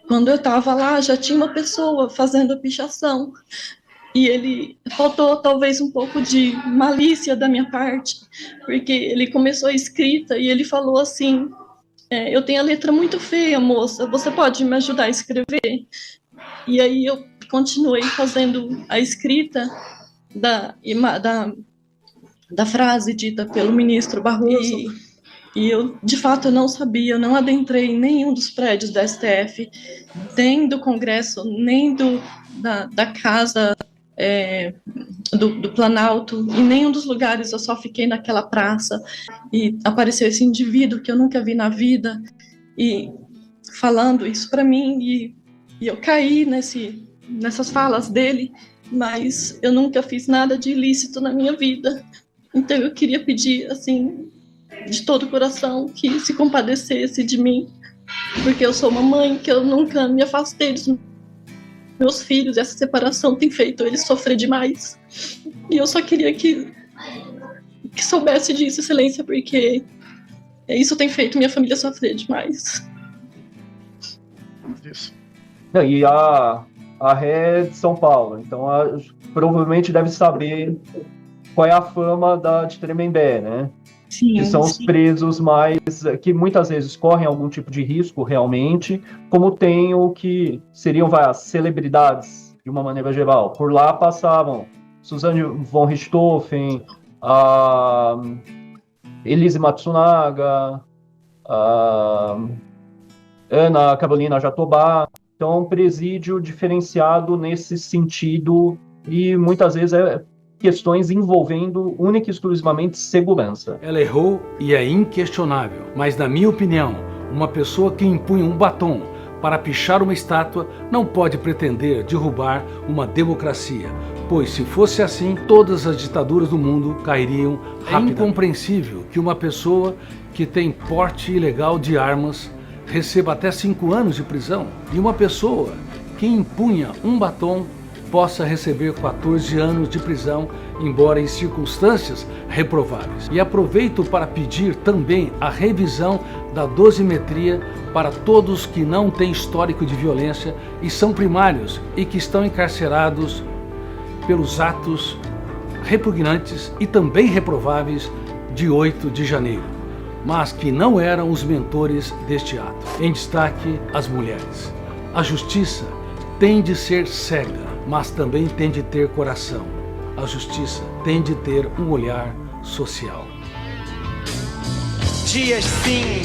quando eu estava lá, já tinha uma pessoa fazendo a pichação. E ele faltou talvez um pouco de malícia da minha parte, porque ele começou a escrita e ele falou assim: eu tenho a letra muito feia, moça, você pode me ajudar a escrever? E aí eu continuei fazendo a escrita da, da, da frase dita pelo ministro Barroso. E eu, de fato, não sabia, eu não adentrei em nenhum dos prédios da STF, nem do Congresso, nem da Casa do Planalto, em nenhum dos lugares, eu só fiquei naquela praça e apareceu esse indivíduo que eu nunca vi na vida e falando isso para mim e eu caí nessas falas dele, mas eu nunca fiz nada de ilícito na minha vida. Então eu queria pedir, assim, de todo o coração, que se compadecesse de mim, porque eu sou uma mãe, que eu nunca me afastei dos meus filhos, essa separação tem feito eles sofrer demais. E eu só queria que soubesse disso, excelência, porque isso tem feito minha família sofrer demais. Isso. E a Ré é de São Paulo, então provavelmente deve saber qual é a fama de Tremembé, né? Sim, que são os presos que muitas vezes correm algum tipo de risco realmente, como tem o que seriam as celebridades de uma maneira geral. Por lá passavam Suzanne von Richthofen, a Elise Matsunaga, a Ana Carolina Jatobá. Então, um presídio diferenciado nesse sentido e muitas vezes questões envolvendo única e exclusivamente segurança. Ela errou e é inquestionável, mas na minha opinião, uma pessoa que impunha um batom para pichar uma estátua não pode pretender derrubar uma democracia, pois se fosse assim, todas as ditaduras do mundo cairiam rapidamente. É incompreensível que uma pessoa que tem porte ilegal de armas receba até 5 anos de prisão e uma pessoa que impunha um batom possa receber 14 anos de prisão, embora em circunstâncias reprováveis. E aproveito para pedir também a revisão da dosimetria para todos que não têm histórico de violência e são primários e que estão encarcerados pelos atos repugnantes e também reprováveis de 8 de janeiro, mas que não eram os mentores deste ato. Em destaque, as mulheres. A justiça tem de ser cega, mas também tem de ter coração. A justiça tem de ter um olhar social. Dias sim,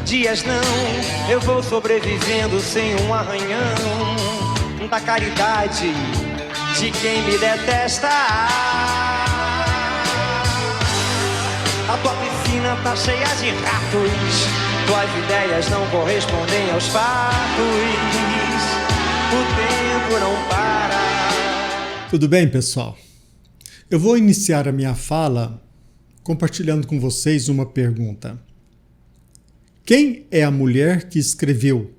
dias não, eu vou sobrevivendo sem um arranhão da caridade de quem me detesta. A tua piscina tá cheia de ratos, tuas ideias não correspondem aos fatos. O tempo não para. Tudo bem, pessoal? Eu vou iniciar a minha fala compartilhando com vocês uma pergunta. Quem é a mulher que escreveu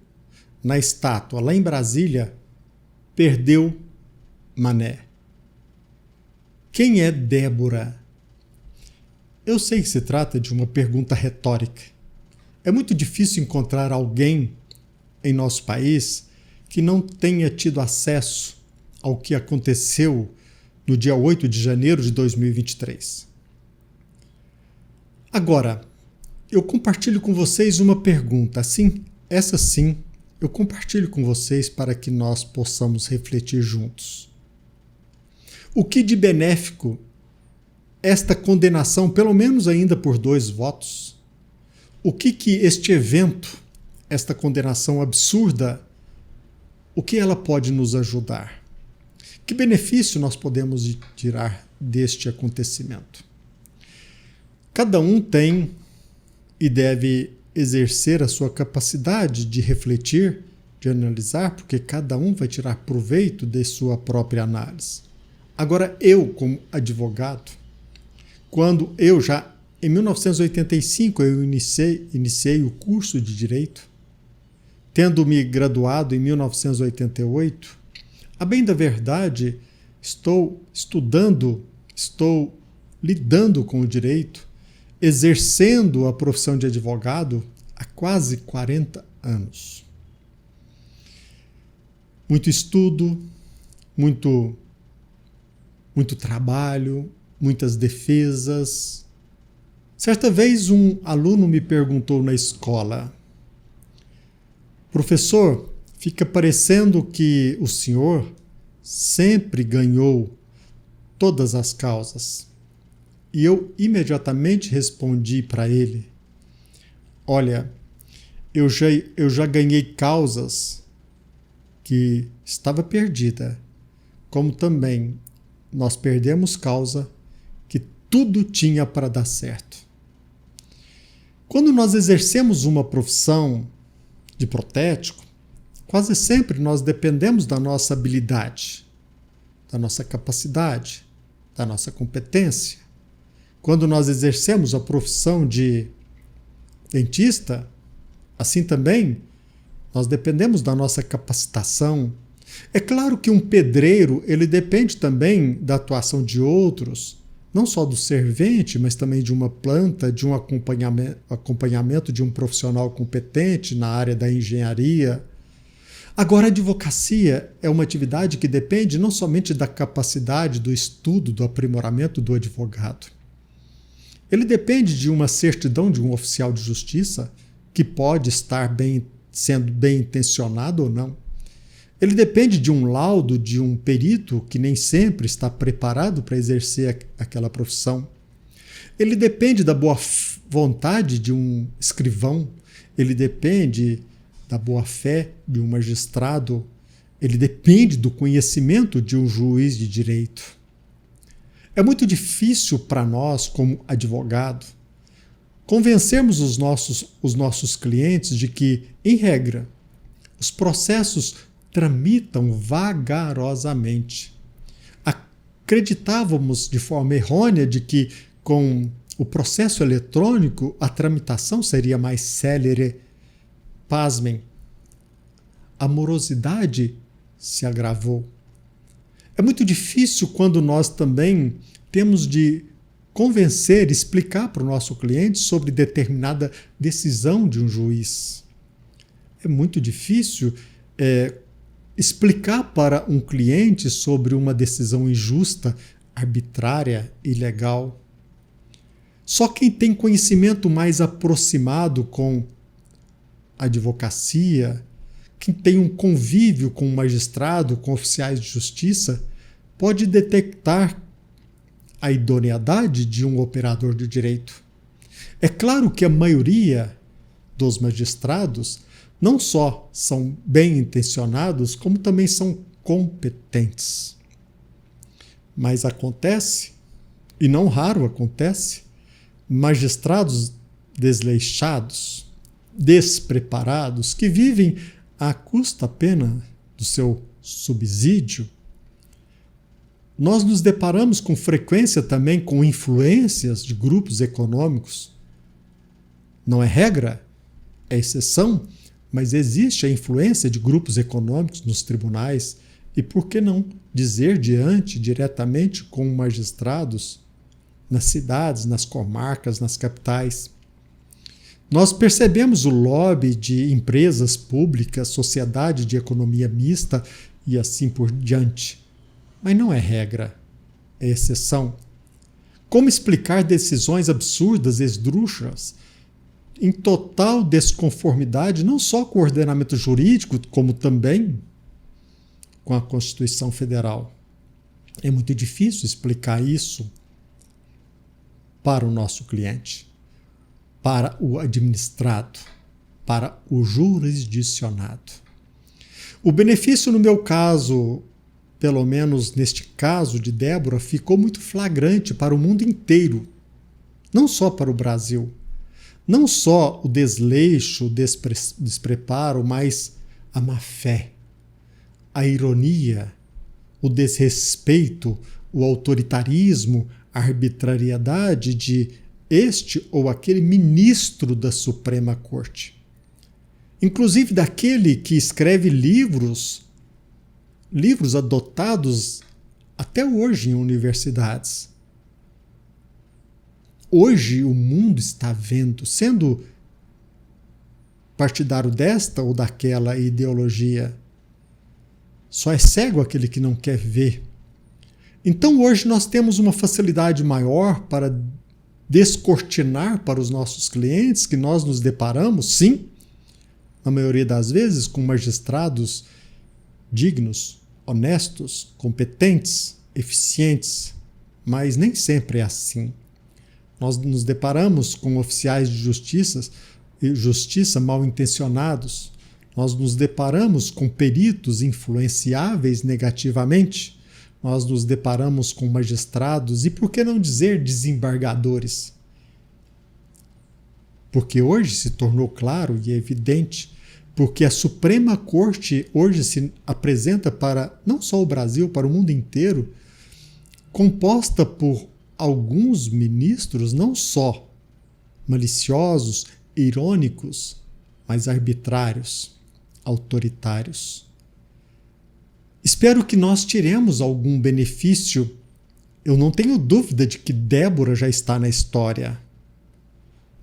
na estátua lá em Brasília, perdeu Mané? Quem é Débora? Eu sei que se trata de uma pergunta retórica. É muito difícil encontrar alguém em nosso país que não tenha tido acesso ao que aconteceu no dia 8 de janeiro de 2023. Agora, eu compartilho com vocês uma pergunta. Sim, essa sim, eu compartilho com vocês para que nós possamos refletir juntos. O que de benéfico esta condenação, pelo menos ainda por 2 votos? O que este evento, esta condenação absurda, o que ela pode nos ajudar? Que benefício nós podemos tirar deste acontecimento? Cada um tem e deve exercer a sua capacidade de refletir, de analisar, porque cada um vai tirar proveito de sua própria análise. Agora, eu, como advogado, quando eu já, em 1985, eu iniciei o curso de Direito, tendo me graduado em 1988, a bem da verdade, estou estudando, estou lidando com o direito, exercendo a profissão de advogado há quase 40 anos. muito estudo, muito trabalho, muitas defesas. Certa vez um aluno me perguntou na escola: professor, fica parecendo que o senhor sempre ganhou todas as causas. E eu imediatamente respondi para ele: olha, eu já ganhei causas que estava perdida, como também nós perdemos causa que tudo tinha para dar certo. Quando nós exercemos uma profissão de protético, quase sempre nós dependemos da nossa habilidade, da nossa capacidade, da nossa competência. Quando nós exercemos a profissão de dentista, assim também nós dependemos da nossa capacitação. É claro que um pedreiro, ele depende também da atuação de outros, não só do servente, mas também de uma planta, de um acompanhamento de um profissional competente na área da engenharia. Agora, a advocacia é uma atividade que depende não somente da capacidade, do estudo, do aprimoramento do advogado. Ele depende de uma certidão de um oficial de justiça, que pode estar sendo bem intencionado ou não. Ele depende de um laudo de um perito que nem sempre está preparado para exercer aquela profissão. Ele depende da boa vontade de um escrivão. Ele depende da boa-fé de um magistrado. Ele depende do conhecimento de um juiz de direito. É muito difícil para nós, como advogado, convencermos os nossos clientes de que, em regra, os processos tramitam vagarosamente. Acreditávamos de forma errônea de que, com o processo eletrônico, a tramitação seria mais célere. Pasmem, a morosidade se agravou. É muito difícil quando nós também temos de convencer, explicar para o nosso cliente sobre determinada decisão de um juiz. É muito difícil explicar para um cliente sobre uma decisão injusta, arbitrária, ilegal. Só quem tem conhecimento mais aproximado com a advocacia, quem tem um convívio com o magistrado, com oficiais de justiça, pode detectar a idoneidade de um operador de direito. É claro que a maioria dos magistrados não só são bem intencionados, como também são competentes. Mas acontece, e não raro acontece, magistrados desleixados, despreparados, que vivem à custa apenas do seu subsídio. Nós nos deparamos com frequência também com influências de grupos econômicos. Não é regra, é exceção, mas existe a influência de grupos econômicos nos tribunais. E por que não dizer diretamente com magistrados nas cidades, nas comarcas, nas capitais? Nós percebemos o lobby de empresas públicas, sociedade de economia mista e assim por diante. Mas não é regra, é exceção. Como explicar decisões absurdas, esdrúxulas, em total desconformidade, não só com o ordenamento jurídico, como também com a Constituição Federal? É muito difícil explicar isso para o nosso cliente, para o administrado, para o jurisdicionado. O benefício, no meu caso, pelo menos neste caso de Débora, ficou muito flagrante para o mundo inteiro, não só para o Brasil. Não só o desleixo, o despreparo, mas a má-fé, a ironia, o desrespeito, o autoritarismo, a arbitrariedade de este ou aquele ministro da Suprema Corte. Inclusive daquele que escreve livros adotados até hoje em universidades. Hoje o mundo está vendo, sendo partidário desta ou daquela ideologia, Só é cego aquele que não quer ver. Então hoje nós temos uma facilidade maior para descortinar para os nossos clientes que nós nos deparamos, sim, na maioria das vezes, com magistrados dignos, honestos, competentes, eficientes, mas nem sempre é assim. Nós nos deparamos com oficiais de justiça mal intencionados. Nós nos deparamos com peritos influenciáveis negativamente. Nós nos deparamos com magistrados e, por que não dizer, desembargadores? Porque hoje se tornou claro e evidente, porque a Suprema Corte hoje se apresenta para não só o Brasil, para o mundo inteiro, composta por alguns ministros não só maliciosos, irônicos, mas arbitrários, autoritários. Espero que nós tiremos algum benefício. Eu não tenho dúvida de que Débora já está na história.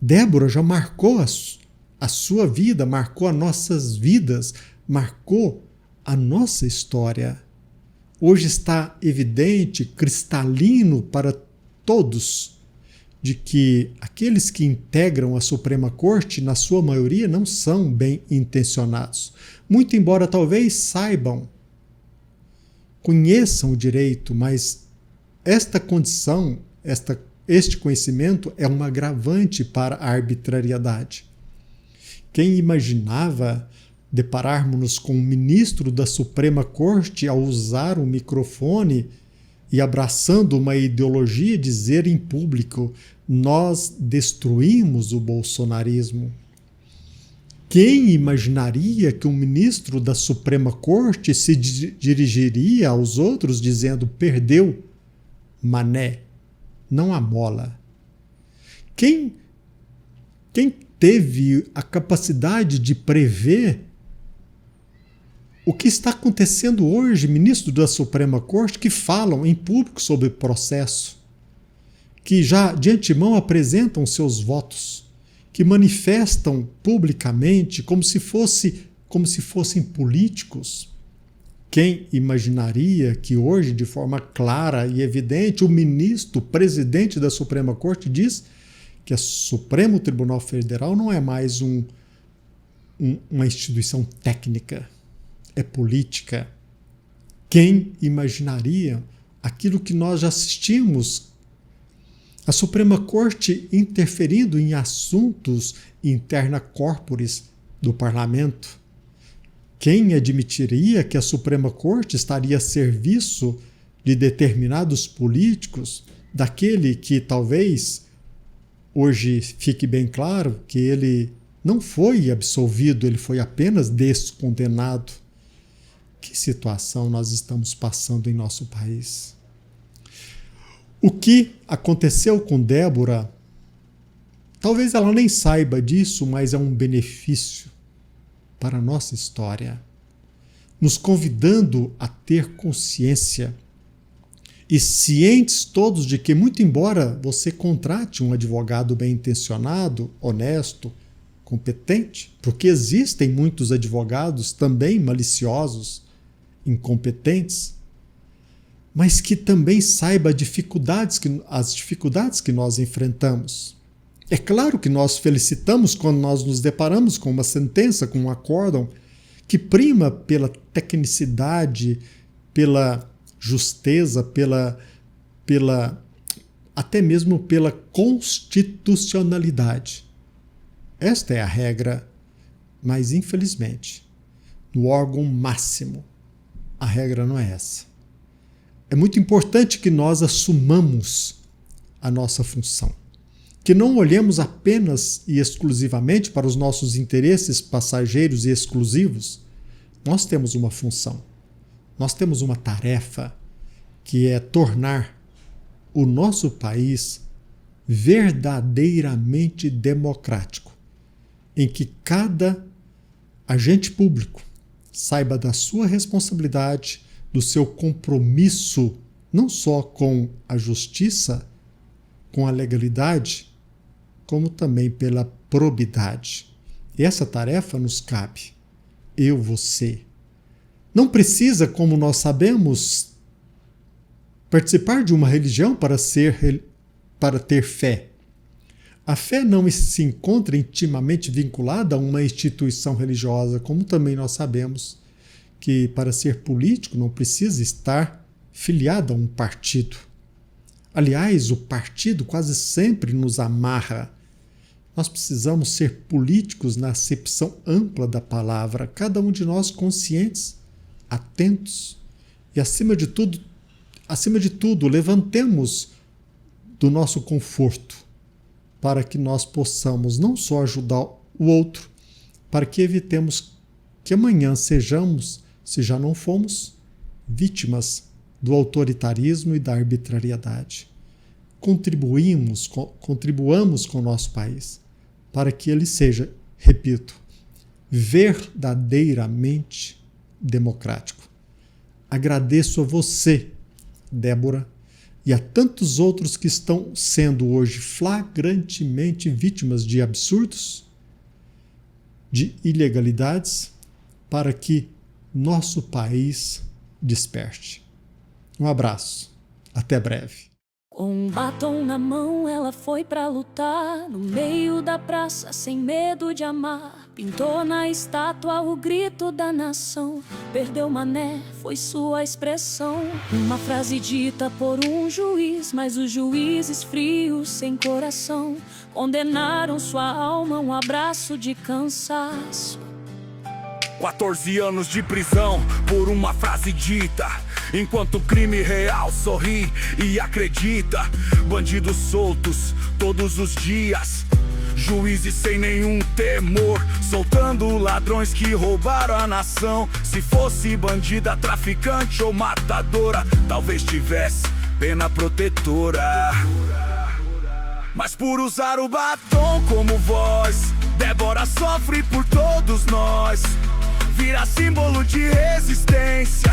Débora já marcou a sua vida, marcou as nossas vidas, marcou a nossa história. Hoje está evidente, cristalino para todos, de que aqueles que integram a Suprema Corte, na sua maioria, não são bem intencionados. Muito embora talvez saibam, conheçam o direito, mas esta condição, este conhecimento é um agravante para a arbitrariedade. Quem imaginava depararmos-nos com um ministro da Suprema Corte ao usar um microfone e abraçando uma ideologia, dizer em público: nós destruímos o bolsonarismo? Quem imaginaria que um ministro da Suprema Corte se dirigiria aos outros dizendo: perdeu, mané, não amola? Quem teve a capacidade de prever o que está acontecendo hoje, ministros da Suprema Corte que falam em público sobre o processo, que já de antemão apresentam seus votos, que manifestam publicamente como se fossem políticos? Quem imaginaria que hoje, de forma clara e evidente, o ministro, presidente da Suprema Corte diz que o Supremo Tribunal Federal não é mais uma instituição técnica, é política. Quem imaginaria aquilo que nós já assistimos? A Suprema Corte interferindo em assuntos interna corporis do parlamento. Quem admitiria que a Suprema Corte estaria a serviço de determinados políticos, daquele que talvez hoje fique bem claro que ele não foi absolvido, ele foi apenas descondenado? Que situação nós estamos passando em nosso país? O que aconteceu com Débora, talvez ela nem saiba disso, mas é um benefício para a nossa história, nos convidando a ter consciência e cientes todos de que, muito embora você contrate um advogado bem-intencionado, honesto, competente, porque existem muitos advogados também maliciosos, incompetentes, mas que também saiba as dificuldades que nós enfrentamos. É claro que nós felicitamos quando nós nos deparamos com uma sentença, com um acórdão, que prima pela tecnicidade, pela justeza, até mesmo pela constitucionalidade. Esta é a regra, mas infelizmente, no órgão máximo, a regra não é essa. É muito importante que nós assumamos a nossa função, que não olhemos apenas e exclusivamente para os nossos interesses passageiros e exclusivos. Nós temos uma função, nós temos uma tarefa, que é tornar o nosso país verdadeiramente democrático, em que cada agente público saiba da sua responsabilidade, do seu compromisso, não só com a justiça, com a legalidade, como também pela probidade. E essa tarefa nos cabe, eu, você. Não precisa, como nós sabemos, participar de uma religião para ter fé. A fé não se encontra intimamente vinculada a uma instituição religiosa, como também nós sabemos que para ser político não precisa estar filiado a um partido. Aliás, o partido quase sempre nos amarra. Nós precisamos ser políticos na acepção ampla da palavra, cada um de nós conscientes, atentos e, acima de tudo, levantemos do nosso conforto para que nós possamos não só ajudar o outro, para que evitemos que amanhã sejamos, se já não fomos, vítimas do autoritarismo e da arbitrariedade. Contribuamos com o nosso país para que ele seja, repito, verdadeiramente democrático. Agradeço a você, Débora, e a tantos outros que estão sendo hoje flagrantemente vítimas de absurdos, de ilegalidades, para que nosso país desperte. Um abraço. Até breve. Com um batom na mão ela foi pra lutar, no meio da praça sem medo de amar. Pintou na estátua o grito da nação, perdeu mané, foi sua expressão. Uma frase dita por um juiz, mas os juízes frios sem coração condenaram sua alma a um abraço de cansaço. 14 anos de prisão por uma frase dita, enquanto o crime real sorri e acredita. Bandidos soltos todos os dias, juízes sem nenhum temor, soltando ladrões que roubaram a nação. Se fosse bandida, traficante ou matadora, talvez tivesse pena protetora. Mas por usar o batom como voz, Débora sofre por todos nós. Vira símbolo de resistência.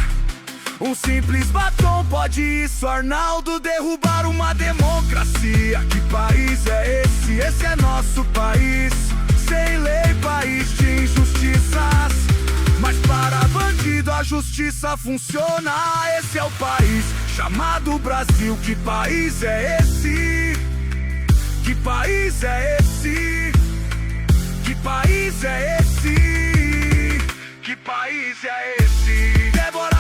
Um simples batom pode isso, Arnaldo, derrubar uma democracia. Que país é esse? Esse é nosso país. Sem lei, país de injustiças. Mas para bandido a justiça funciona. Esse é o país chamado Brasil. Que país é esse? Que país é esse? Que país é esse? Que país é esse? Débora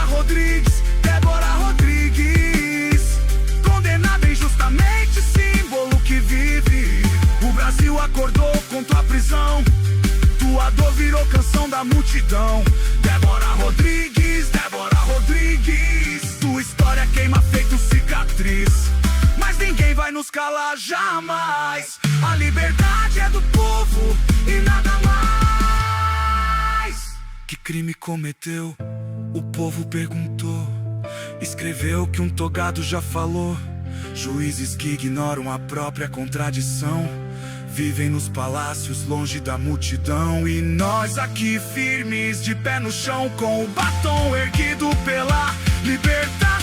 Rodrigues, condenada injustamente, símbolo que vive. O Brasil acordou contra a prisão, tua dor virou canção da multidão. Débora Rodrigues, tua história queima feito cicatriz, mas ninguém vai nos calar jamais. A liberdade é do povo e nada mais. Que crime cometeu? O povo perguntou. Escreveu que um togado já falou. Juízes que ignoram a própria contradição vivem nos palácios longe da multidão. E nós aqui firmes, de pé no chão, com o batom erguido pela libertação.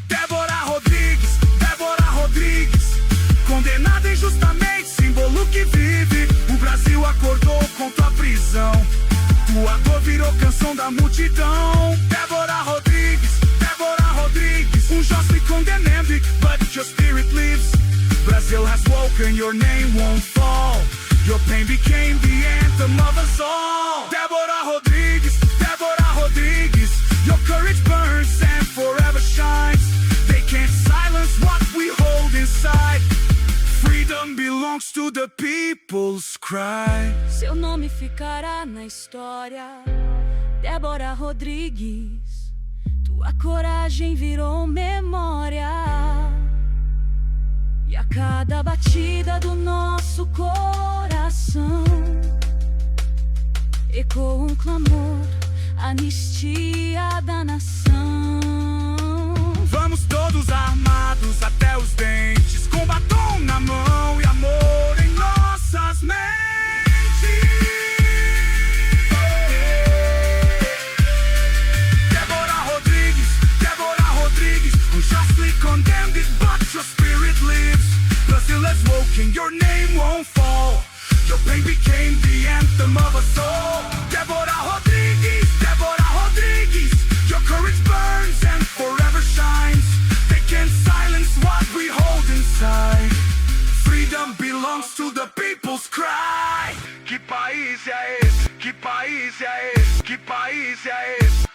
Débora Rodrigues, condenada injustamente, símbolo que vive. O Brasil acordou contra a prisão, tua dor virou canção da multidão. Débora Rodrigues, unjustly condemned, but your spirit lives. Brazil has woken, your name won't fall. Your pain became the anthem of us all. Débora Rodrigues, your courage burns and forever shines. They can't silence what we hold inside. Freedom belongs to the people's cry. Seu nome ficará na história, Débora Rodrigues. Tua coragem virou memória, e a cada batida do nosso coração ecoa um clamor, anistia da nação. Vamos todos armados até os dentes, com batom na mão e amor em nossas mentes. Débora Rodrigues, unjustly condemned, but your spirit lives. Brazil has woken, your name won't fall. Your pain became the anthem of a soul. Deborah Rodrigues, your courage burns and forever shines. They can't silence what we hold inside. Freedom belongs to the people's cry. Que país é esse? Que país é esse? Que país é esse?